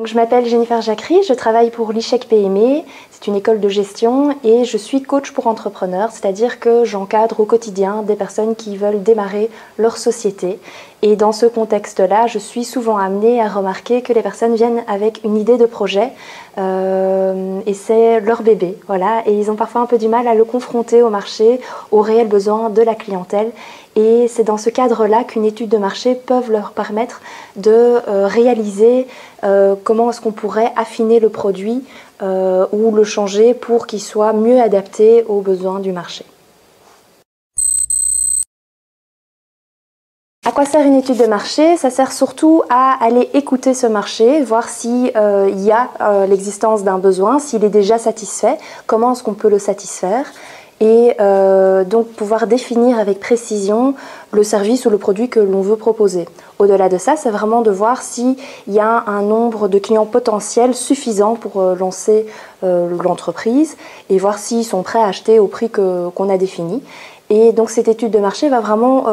Je m'appelle Jennifer Jacquery, je travaille pour l'ICHEC PME, c'est une école de gestion et je suis coach pour entrepreneurs, c'est-à-dire que j'encadre au quotidien des personnes qui veulent démarrer leur société. Et dans ce contexte-là, je suis souvent amenée à remarquer que les personnes viennent avec une idée de projet et c'est leur bébé, voilà. Et ils ont parfois un peu du mal à le confronter au marché, aux réels besoins de la clientèle. Et c'est dans ce cadre-là qu'une étude de marché peut leur permettre de réaliser comment est-ce qu'on pourrait affiner le produit ou le changer pour qu'il soit mieux adapté aux besoins du marché. À quoi sert une étude de marché? Ça sert surtout à aller écouter ce marché, voir s'il y a l'existence d'un besoin, s'il est déjà satisfait, comment est-ce qu'on peut le satisfaire et donc pouvoir définir avec précision le service ou le produit que l'on veut proposer. Au-delà de ça, c'est vraiment de voir s'il y a un nombre de clients potentiels suffisant pour lancer l'entreprise et voir s'ils sont prêts à acheter au prix qu'on a défini. Et donc cette étude de marché va vraiment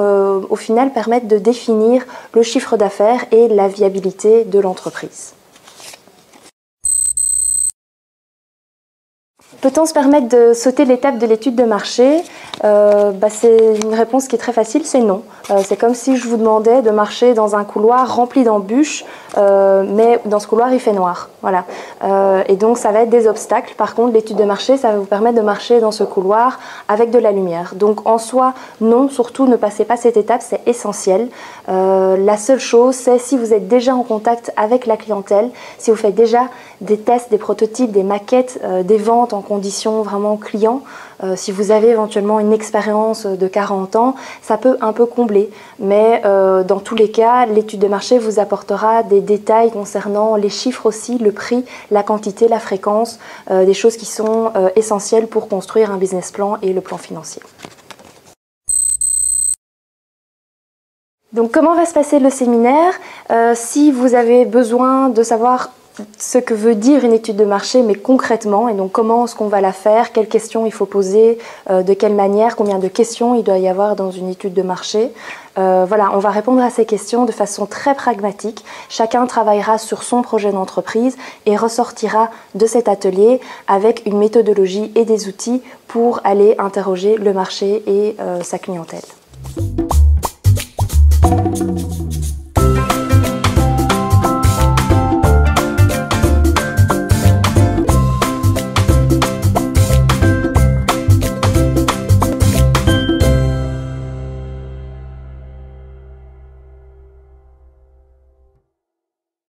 au final permettre de définir le chiffre d'affaires et la viabilité de l'entreprise. Peut-on se permettre de sauter l'étape de l'étude de marché? C'est une réponse qui est très facile, c'est non. C'est comme si je vous demandais de marcher dans un couloir rempli d'embûches, mais dans ce couloir il fait noir. Voilà. Et donc ça va être des obstacles. Par contre, l'étude de marché, ça va vous permettre de marcher dans ce couloir avec de la lumière. Donc en soi, non, surtout ne passez pas cette étape, c'est essentiel. La seule chose, c'est si vous êtes déjà en contact avec la clientèle, si vous faites déjà des tests, des prototypes, des maquettes, des ventes en conditions vraiment clients, si vous avez éventuellement une expérience de 40 ans, ça peut un peu combler. Mais dans tous les cas, l'étude de marché vous apportera des détails concernant les chiffres aussi, le prix, la quantité, la fréquence, des choses qui sont essentielles pour construire un business plan et le plan financier. Donc comment va se passer le séminaire? Si vous avez besoin de savoir ce que veut dire une étude de marché, mais concrètement, et donc comment est-ce qu'on va la faire, quelles questions il faut poser, de quelle manière, combien de questions il doit y avoir dans une étude de marché. Voilà, on va répondre à ces questions de façon très pragmatique. Chacun travaillera sur son projet d'entreprise et ressortira de cet atelier avec une méthodologie et des outils pour aller interroger le marché et sa clientèle.